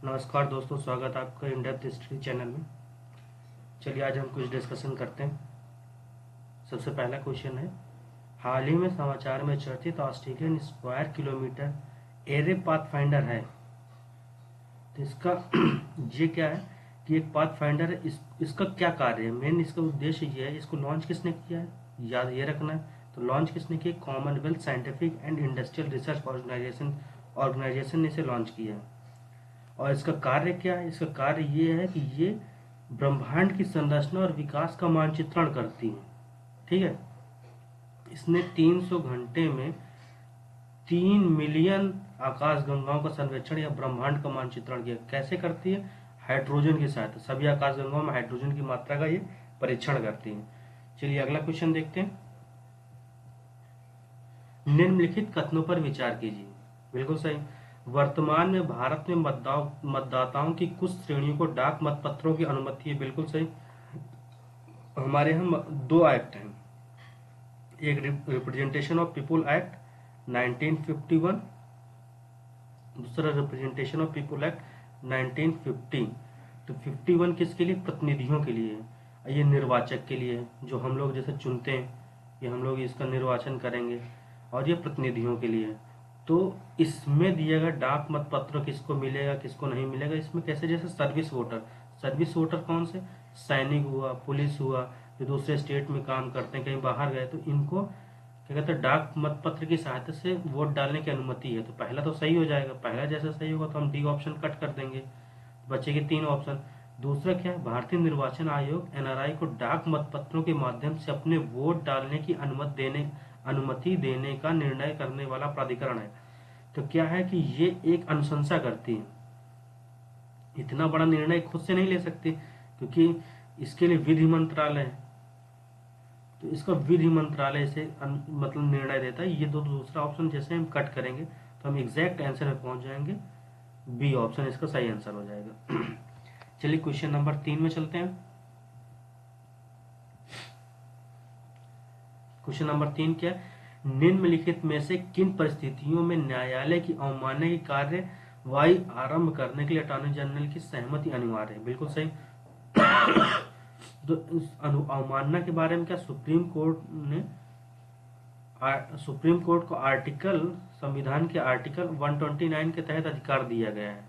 नमस्कार दोस्तों, स्वागत है आपका इन डेप्थ हिस्ट्री चैनल में। चलिए आज हम कुछ डिस्कशन करते हैं। सबसे पहला क्वेश्चन है, हाल ही में समाचार में चर्चित Australian square kilometre array pathfinder है। तो इसका ये क्या है कि एक पाथफाइंडर है, इसका क्या कार्य है, मेन इसका उद्देश्य ये है। इसको लॉन्च किसने किया है, याद ये रखना है। तो लॉन्च किसने किया, Commonwealth Scientific and Industrial Research Organisation ने इसे लॉन्च किया है। और इसका कार्य क्या है, इसका कार्य ये है कि ये ब्रह्मांड की संरचना और विकास का मानचित्रण करती है। ठीक है, इसने 300 घंटे में 3 मिलियन आकाश गंगाओं का सर्वेक्षण या ब्रह्मांड का मानचित्रण किया। कैसे करती है, हाइड्रोजन की सहायता। सभी आकाश गंगाओं में हाइड्रोजन की मात्रा का ये परीक्षण करती है। चलिए अगला क्वेश्चन देखते हैं। निम्नलिखित कथनों पर विचार कीजिए। बिल्कुल सही। वर्तमान में भारत में मतदाताओं की कुछ श्रेणियों को डाक मतपत्रों की अनुमति है। बिल्कुल सही। हमारे यहाँ 2 एक्ट हैं, एक रिप्रेजेंटेशन ऑफ पीपुल एक्ट 1951, दूसरा रिप्रेजेंटेशन ऑफ पीपुल एक्ट 1950। तो 51 किसके लिए, प्रतिनिधियों के लिए, ये निर्वाचक के लिए, जो हम लोग जैसे चुनते हैं, ये हम लोग इसका निर्वाचन करेंगे, और ये प्रतिनिधियों के लिए। तो इसमें दिया गया डाक मतपत्र किसको मिलेगा किसको नहीं मिलेगा, इसमें कैसे, जैसे सर्विस वोटर कौन से, सैनिक हुआ, पुलिस हुआ, जो दूसरे स्टेट में काम करते हैं, कहीं बाहर गए, तो इनको क्या कहते हैं, डाक मतपत्र की सहायता से वोट डालने की अनुमति है। तो पहला तो सही हो जाएगा, पहला जैसा सही होगा तो हम डी ऑप्शन कट कर देंगे, बचेगी 3 ऑप्शन। दूसरा क्या है, भारतीय निर्वाचन आयोग एनआरआई को डाक मतपत्रों के माध्यम से अपने वोट डालने की अनुमति देने का निर्णय करने वाला प्राधिकरण है। तो क्या है कि ये एक अनुशंसा करती है, इतना बड़ा निर्णय खुद से नहीं ले सकती, क्योंकि इसके लिए विधि मंत्रालय है। तो इसका विधि मंत्रालय से मतलब निर्णय देता है। ये दूसरा ऑप्शन जैसे हम कट करेंगे तो हम एग्जैक्ट आंसर में पहुंच जाएंगे, बी ऑप्शन इसका सही आंसर हो जाएगा। चलिए क्वेश्चन नंबर 3 में चलते हैं। क्वेश्चन नंबर 3 क्या है, निम्नलिखित में से किन परिस्थितियों में न्यायालय की अवमानना की कार्यवाही आरंभ करने के लिए अटॉर्नी जनरल की सहमति अनिवार्य है। बिल्कुल सही। तो इस अवमानना के बारे में क्या, सुप्रीम कोर्ट को संविधान के आर्टिकल 129 के तहत अधिकार दिया गया है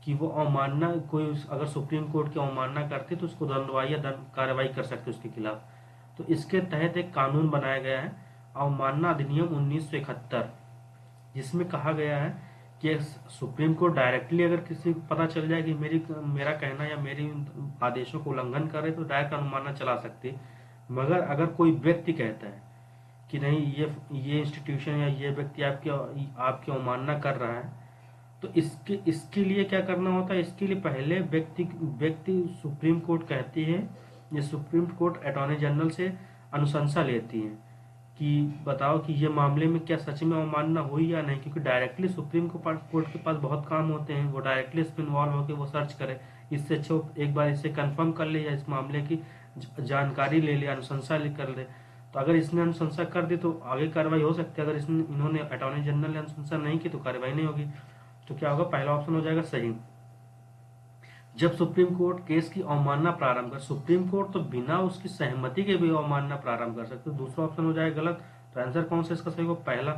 कि वो अवमानना, कोई अगर सुप्रीम कोर्ट की अवमानना करती तो उसको दंडनीय कार्रवाई कर सकते उसके खिलाफ। तो इसके तहत एक कानून बनाया गया है, अवमानना अधिनियम 1971, जिसमें कहा गया है कि सुप्रीम कोर्ट डायरेक्टली अगर किसी को पता चल जाए कि मेरा कहना या मेरी आदेशों को उल्लंघन करे तो डायरेक्ट अवमानना चला सकती है। मगर अगर कोई व्यक्ति कहता है कि नहीं, ये इंस्टीट्यूशन या ये व्यक्ति आपकी अवमानना कर रहा है, तो इसके लिए क्या करना होता है, इसके लिए पहले व्यक्ति सुप्रीम कोर्ट कहती है, ये सुप्रीम कोर्ट अटॉर्नी जनरल से अनुशंसा लेती है कि बताओ कि ये मामले में क्या सच में अवमानना हुई या नहीं, क्योंकि डायरेक्टली सुप्रीम कोर्ट के पास बहुत काम होते हैं, वो डायरेक्टली इसमें इन्वॉल्व होकर वो सर्च करे। इससे अच्छा एक बार इसे कंफर्म कर ले या इस मामले की जानकारी ले ले, अनुशंसा कर ले। तो अगर इसने अनुशंसा कर दी तो आगे कार्रवाई हो सकती है, अगर इन्होंने अटॉर्नी जनरल ने अनुशंसा नहीं की तो कार्रवाई नहीं होगी। तो क्या होगा, पहला ऑप्शन हो जाएगा सही। जब सुप्रीम कोर्ट केस की अवमानना प्रारंभ कर, सुप्रीम कोर्ट तो बिना उसकी सहमति के भी अवमानना प्रारंभ कर सकते, दूसरा ऑप्शन हो जाएगा गलत। तो आंसर कौन सा इसका सही होगा, पहला।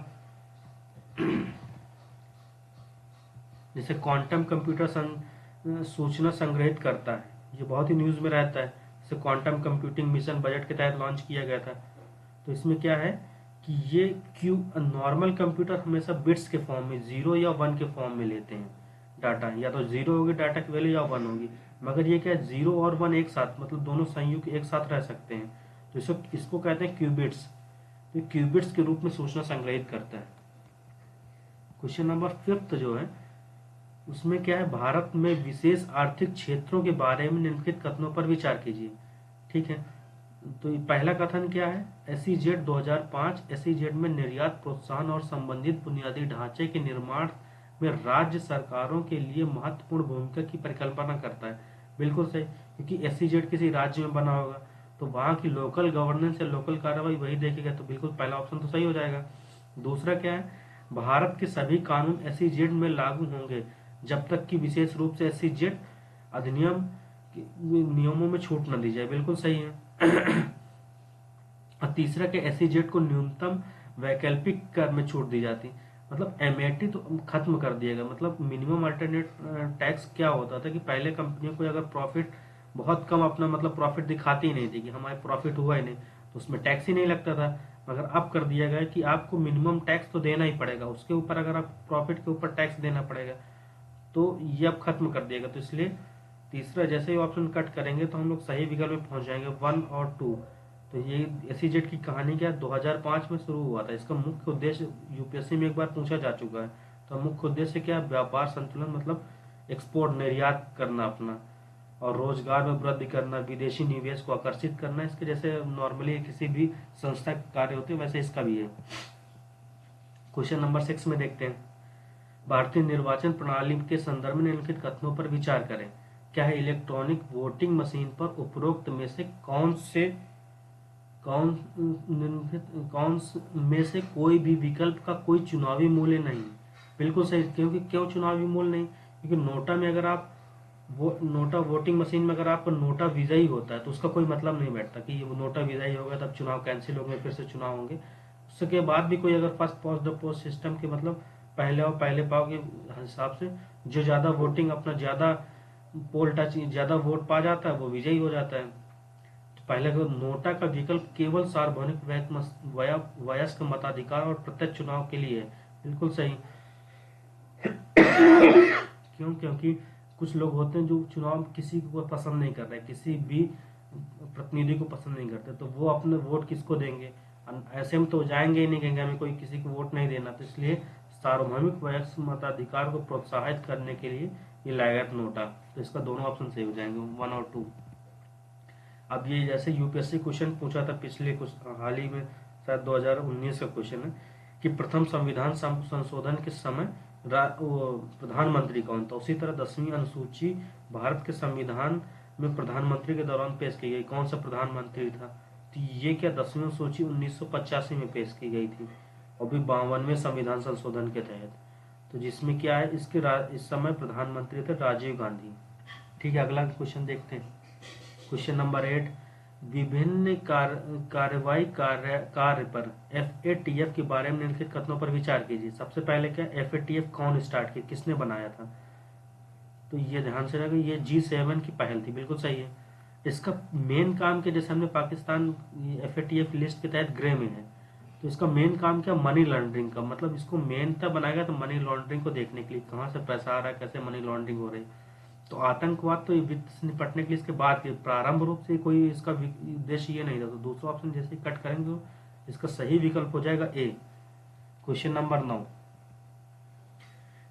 जैसे क्वांटम कंप्यूटर सूचना संग्रहित करता है, ये बहुत ही न्यूज में रहता है। जैसे क्वांटम कंप्यूटिंग मिशन बजट के तहत लॉन्च किया गया था। तो इसमें क्या है कि ये नॉर्मल कंप्यूटर हमेशा बिट्स के फॉर्म में 0 या 1 के फॉर्म में लेते हैं डाटा, या तो 0 होगी डाटा की वैल्यू या 1 होगी। मगर ये क्या है, 0 और 1 एक साथ, मतलब दोनों संयुक्त एक साथ रह सकते हैं। तो इसको कहते हैं क्यूबिट्स। तो क्यूबिट्स के रूप में सूचना संग्रहित करता है। क्वेश्चन नंबर 5 जो है उसमें क्या है, भारत में विशेष आर्थिक क्षेत्रों के बारे में निम्नलिखित कथनों पर विचार कीजिए। ठीक है, तो पहला कथन क्या है, SEZ 2005 SEZ में निर्यात प्रोत्साहन और संबंधित बुनियादी ढांचे के निर्माण में राज्य सरकारों के लिए महत्वपूर्ण भूमिका की परिकल्पना करता है। बिल्कुल सही, क्योंकि SEZ किसी राज्य में बना होगा तो वहां की लोकल गवर्नेंस या लोकल कार्रवाई वही देखेगा। तो बिल्कुल पहला ऑप्शन तो सही हो जाएगा। दूसरा क्या है, भारत के सभी कानून SEZ में लागू होंगे जब तक कि विशेष रूप से एसईजेड अधिनियम के नियमों में छूट न दी जाए। बिल्कुल सही है। और तीसरा कि एसईजेड को न्यूनतम वैकल्पिक कर में छूट दी जाती। मतलब एमएटी तो खत्म कर दिया गया। मतलब मिनिमम अल्टरनेट टैक्स क्या होता था कि पहले कंपनियों को अगर प्रॉफिट बहुत कम अपना मतलब प्रॉफिट दिखाती ही नहीं थी कि हमारे प्रॉफिट हुआ ही नहीं, तो उसमें टैक्स ही नहीं लगता था। मगर अब कर दिया गया कि आपको मिनिमम टैक्स तो देना ही पड़ेगा, उसके ऊपर अगर आप प्रॉफिट के ऊपर टैक्स देना पड़ेगा, तो ये अब खत्म कर दिया गया। तो इसलिए तीसरा जैसे ही ऑप्शन कट करेंगे तो हम लोग सही विकल्प में पहुंच जाएंगे 1 और 2। तो ये एसीजेड की कहानी क्या 2005 में शुरू हुआ था। इसका मुख्य उद्देश्य यूपीएससी में एक बार पूछा जा चुका है। तो मुख्य उद्देश्य क्या है, व्यापार संतुलन मतलब एक्सपोर्ट निर्यात करना अपना, और रोजगार में वृद्धि करना, विदेशी निवेश को आकर्षित करना। इसके जैसे नॉर्मली किसी भी संस्था के कार्य होते हैं वैसे इसका भी है। क्वेश्चन नंबर 6 में देखते हैं, भारतीय निर्वाचन प्रणाली के संदर्भ में निम्नलिखित कथनों पर विचार करें। क्या है, इलेक्ट्रॉनिक वोटिंग मशीन पर उपरोक्त में से कौन में से कोई भी विकल्प का कोई चुनावी मूल्य नहीं। बिल्कुल सही। क्योंकि क्यों चुनावी मूल्य नहीं, क्योंकि नोटा में अगर आप नोटा वोटिंग मशीन में अगर आपका नोटा विजयी होता है तो उसका कोई मतलब नहीं बैठता कि ये नोटा विजयी होगा तब चुनाव कैंसिल होंगे, फिर से चुनाव होंगे। उसके बाद भी कोई अगर first pass the post system के मतलब पहले और पहले पाव के हिसाब से जो ज्यादा वोटिंग अपना ज्यादा पोल टच ज्यादा वोट पा जाता है वो विजयी हो जाता है। तो पहले तो नोटा का विकल्प केवल सार्वभौमिक वयस्क मताधिकार और प्रत्यक्ष चुनाव के लिए है। बिल्कुल सही। क्यों, क्योंकि कुछ लोग होते हैं जो चुनाव किसी को पसंद नहीं कर रहे, किसी भी प्रतिनिधि को पसंद नहीं करते, तो वो अपने वोट किसको देंगे। ऐसे में तो जाएंगे ही नहीं, कहेंगे हमें कोई किसी को वोट नहीं देना। तो इसलिए सार्वभौमिक वयस्क मताधिकार को प्रोत्साहित करने के लिए ये लाया गया नोटा। तो इसका दोनों ऑप्शन सही हो जाएंगे 1 और 2। अब ये जैसे यूपीएससी क्वेश्चन पूछा था पिछले कुछ हाल ही में, शायद 2019 का क्वेश्चन है कि प्रथम संविधान संशोधन के समय प्रधानमंत्री कौन था। उसी तरह 10वीं अनुसूची भारत के संविधान में प्रधानमंत्री के दौरान पेश की गई, कौन सा प्रधानमंत्री था। तो ये क्या 10वीं अनुसूची 1985 में पेश की गई थी, और भी 52वें संविधान संशोधन के तहत। तो जिसमें क्या है इसके इस समय प्रधानमंत्री थे राजीव गांधी। ठीक है, अगला क्वेश्चन देखते हैं। क्वेश्चन नंबर 8, विभिन्न कार्रवाई कार्य पर FATF के बारे में निम्नलिखित कथनों पर विचार कीजिए। सबसे पहले क्या FATF कौन स्टार्ट किया, किसने बनाया था। तो ये ध्यान से रखिए, ये G7 की पहल थी। बिल्कुल सही है। इसका मेन काम क्या, जैसे हमने पाकिस्तान FATF लिस्ट के तहत ग्रे में है, तो इसका मेन काम क्या, मनी लॉन्ड्रिंग का। मतलब इसको मेन तब बनाया गया तो मनी लॉन्ड्रिंग को देखने के लिए, कहाँ से पैसा आ रहा है, कैसे मनी लॉन्ड्रिंग हो रही है। तो आतंकवाद तो वित्त से निपटने के लिए इसके बाद के प्रारंभ रूप से कोई इसका उद्देश्य ये नहीं था। तो दूसरा ऑप्शन जैसे कट करेंगे तो इसका सही विकल्प हो जाएगा A। क्वेश्चन नंबर 9,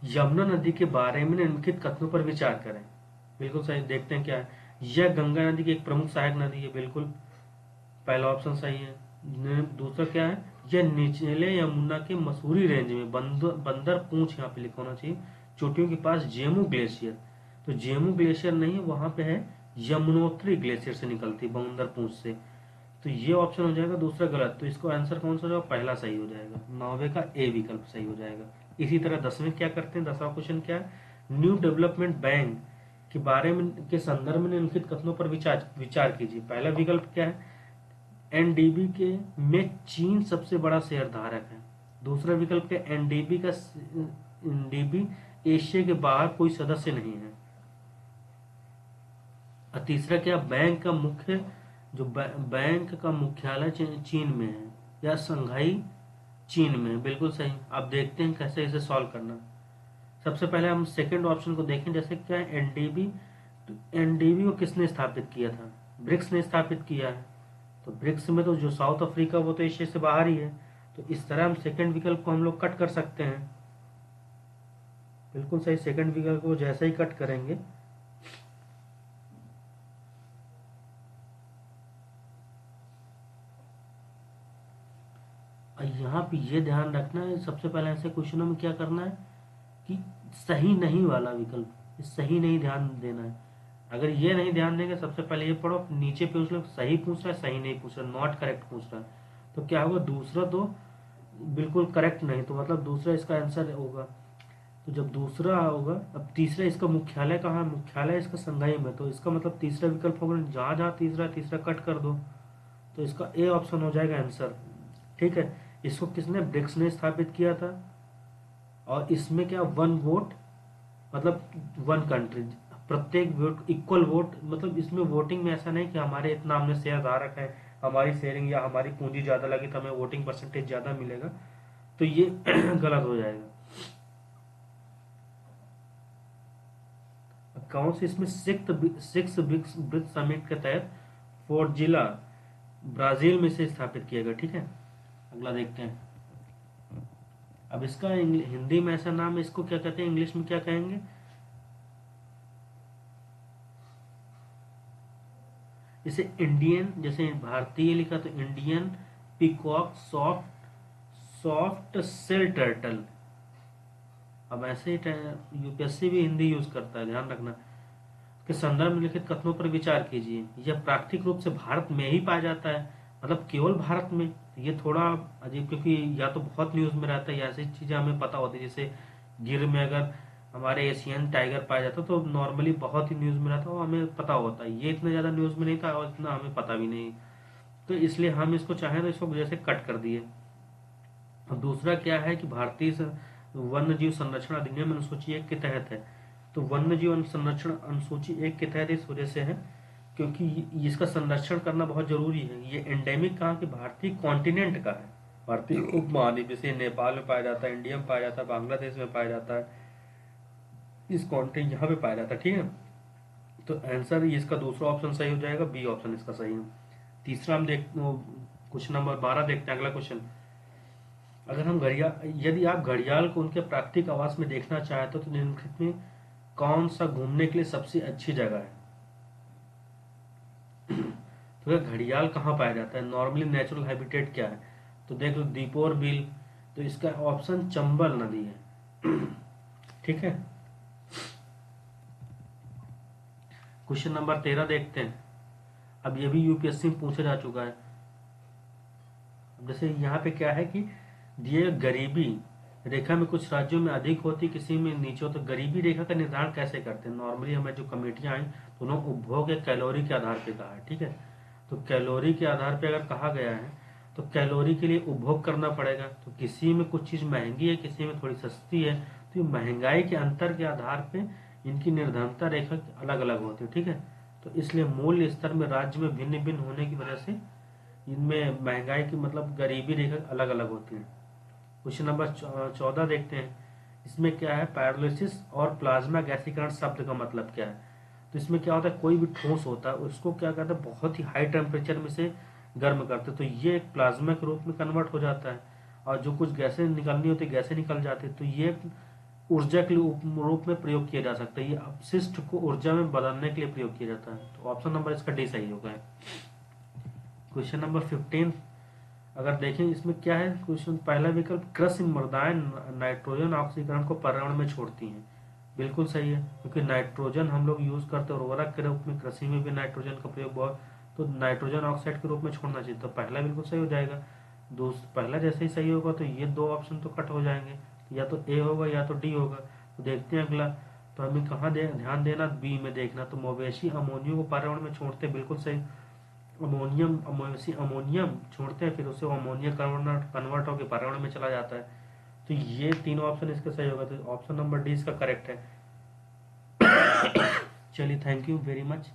यमुना नदी के बारे में निम्नलिखित कथनों पर विचार करें। बिल्कुल सही। देखते हैं क्या है, यह गंगा नदी की एक प्रमुख सहायक नदी है। बिल्कुल पहला ऑप्शन सही है। दूसरा क्या है, यह निचले यमुना के मसूरी रेंज में बंदर पूंछ, यहाँ पे लिखा होना चाहिए, चोटियों के पास जेमू ग्लेशियर। तो जेमू ग्लेशियर नहीं है, वहां पे है यमुनोत्री ग्लेशियर से निकलती बंदर पूंछ से। तो ये ऑप्शन हो जाएगा दूसरा गलत। तो इसको आंसर कौन सा हो जाएगा, पहला सही हो जाएगा, 9वें का A विकल्प सही हो जाएगा। इसी तरह 10वें क्या करते हैं, 10वां क्वेश्चन क्या है, न्यू डेवलपमेंट बैंक के बारे में के संदर्भ में निम्नलिखित कथनों पर विचार कीजिए। पहला विकल्प क्या है, NDB के में चीन सबसे बड़ा शेयरधारक है। दूसरा विकल्प क्या, NDB एशिया के बाहर कोई सदस्य नहीं है। और तीसरा क्या, बैंक का मुख्यालय चीन में है या शंघाई चीन में है। बिल्कुल सही। अब देखते हैं कैसे इसे सॉल्व करना। सबसे पहले हम सेकंड ऑप्शन को देखें, जैसे क्या है NDB। तो NDB को किसने स्थापित किया था, ब्रिक्स ने स्थापित किया है। तो ब्रिक्स में तो जो साउथ अफ्रीका वो तो एशिया से बाहर ही है। तो इस तरह हम सेकंड विकल्प को हम लोग कट कर सकते हैं। बिल्कुल सही। सेकंड विकल्प को जैसे ही कट करेंगे यहाँ पे ये ध्यान रखना है, सबसे पहले ऐसे क्वेश्चनों में क्या करना है कि सही नहीं वाला विकल्प, सही नहीं ध्यान देना है। अगर ये नहीं ध्यान देंगे, सबसे पहले ये पढ़ो, नीचे पूछ लो सही पूछ रहा है सही नहीं पूछ रहा, नॉट करेक्ट पूछ रहा है, तो क्या होगा, दूसरा तो बिल्कुल करेक्ट नहीं, तो मतलब दूसरा इसका आंसर होगा। तो जब दूसरा होगा, अब तीसरा इसका मुख्यालय कहाँ है? मुख्यालय इसका संघाई में, तो इसका मतलब तीसरा विकल्प होगा, जहाँ जहाँ तीसरा है, तीसरा कट कर दो, तो इसका ए ऑप्शन हो जाएगा आंसर। ठीक है। इसको किसने, ब्रिक्स ने स्थापित किया था। और इसमें क्या, वन वोट मतलब वन कंट्री, प्रत्येक वोट इक्वल वोट, मतलब इसमें वोटिंग में ऐसा नहीं कि हमारे इतना हमने शेयर धारक है, हमारी शेयरिंग या हमारी पूंजी ज्यादा लगी तो हमें वोटिंग परसेंटेज ज्यादा मिलेगा, तो ये गलत हो जाएगा। कौन से इसमें सिक्स ब्रिक्स समिट के तहत फोर्जिला ब्राजील में से स्थापित किया गया। ठीक है, अगला देखते हैं। अब इसका हिंदी में ऐसा नाम है, इसको क्या कहते हैं, इंग्लिश में क्या कहेंगे? इसे इंडियन, जैसे भारतीय लिखा तो Indian peacock soft shell turtle. अब ऐसे ही यूपीएससी भी हिंदी यूज करता है, ध्यान रखना। के संदर्भ में लिखित कथनों पर विचार कीजिए। यह प्राकृतिक रूप से भारत में ही पाया जाता है, मतलब केवल भारत में। ये थोड़ा अजीब, क्योंकि या तो बहुत न्यूज में रहता है या ऐसी चीजें हमें पता होती है, जैसे गिर में अगर हमारे एशियन टाइगर पाया जाता तो नॉर्मली बहुत ही न्यूज में रहता है, वो हमें पता होता है। ये इतना ज्यादा न्यूज में नहीं था और इतना हमें पता भी नहीं, तो इसलिए हम इसको चाहें तो इसको जैसे कट कर दिए। अब दूसरा क्या है कि भारतीय वन्य जीव संरक्षण अधिनियम अनुसूची 1 के तहत है। तो वन्य जीव संरक्षण अनुसूची 1 के तहत इस वजह से है क्योंकि इसका संरक्षण करना बहुत जरूरी है। ये एंडेमिक कहाँ की, भारतीय कॉन्टिनेंट का है, भारतीय उप महाद्वीप, जैसे नेपाल में पाया जाता है, इंडिया में पाया जाता है, बांग्लादेश में पाया जाता है, इस कॉन्टिनेंट यहाँ पे पाया जाता है। ठीक है, तो आंसर इसका दूसरा ऑप्शन सही हो जाएगा, बी ऑप्शन इसका सही है। तीसरा हम देख क्वेश्चन नंबर 12 देखते हैं, अगला क्वेश्चन। अगर हम यदि आप घड़ियाल को उनके प्राकृतिक आवास में देखना चाहते हो तो निम्नलिखित में कौन सा घूमने के लिए सबसे अच्छी जगह है? तो यह घड़ियाल कहाँ पाया जाता है, नॉर्मली नेचुरल हैबिटेट क्या है? तो देख लो दीपोर बिल, तो इसका ऑप्शन चंबल नदी है। ठीक है, क्वेश्चन नंबर 13 देखते हैं। अब ये भी यूपीएससी में पूछा जा चुका है। जैसे यहाँ पे क्या है कि दिए गरीबी रेखा में कुछ राज्यों में अधिक होती, किसी में नीचे हो, तो गरीबी रेखा का निर्धारण कैसे करते हैं? नॉर्मली हमें जो कमेटियां आई तो उन्होंने उपभोग या कैलोरी के आधार पे कहा है। ठीक है, तो कैलोरी के आधार पे अगर कहा गया है तो कैलोरी के लिए उपभोग करना पड़ेगा। तो किसी में कुछ चीज महंगी है, किसी में थोड़ी सस्ती है, तो ये महंगाई के अंतर के आधार पे इनकी निर्धारणता रेखा अलग अलग होती है। ठीक है, तो इसलिए मूल्य स्तर में राज्य में भिन्न भिन्न होने की वजह से इनमें महंगाई की मतलब गरीबी रेखा अलग अलग होती है। क्वेश्चन नंबर 14 देखते हैं। इसमें क्या है, पायरोलिसिस और प्लाज्मा गैसीकरण शब्द का मतलब क्या है? तो इसमें क्या होता है, कोई भी ठोस होता है उसको क्या कहते हैं, बहुत ही हाई टेम्परेचर में से गर्म करते हैं, तो ये एक प्लाज्मा के रूप में कन्वर्ट हो जाता है। और जो कुछ गैसें निकलनी होती है गैसें निकल जाती है, तो ये ऊर्जा के रूप में प्रयोग किया जा सकता है। ये अपशिष्ट को ऊर्जा में बदलने के लिए प्रयोग किया जाता है। तो ऑप्शन नंबर इसका डी सही होगा। क्वेश्चन नंबर 15 अगर देखें, इसमें क्या है, क्वेश्चन पहला विकल्प, कृषि मृदाएं नाइट्रोजन ऑक्सीकरण को पर्यावरण में छोड़ती हैं। बिल्कुल सही है, क्योंकि नाइट्रोजन हम लोग यूज करते हैं उर्वरक के रूप में, कृषि में भी नाइट्रोजन का प्रयोग बहुत, तो नाइट्रोजन ऑक्साइड के रूप में छोड़ना चाहिए, तो पहला बिल्कुल सही हो जाएगा। पहला जैसे ही सही होगा तो ये दो ऑप्शन तो कट हो जाएंगे, या तो ए होगा या तो डी होगा। तो देखते हैं अगला, तो हमें कहाँ ध्यान देना, बी में देखना। तो मवेशी अमोनियो को पर्यावरण में छोड़ते, बिल्कुल सही। अमोनियम छोड़ते हैं, फिर उसे अमोनिया कन्वर्ट होकर पर्यावरण में चला जाता है। तो ये तीनों ऑप्शन इसका सही होगा, तो ऑप्शन नंबर डी इसका करेक्ट है। चलिए, थैंक यू वेरी मच।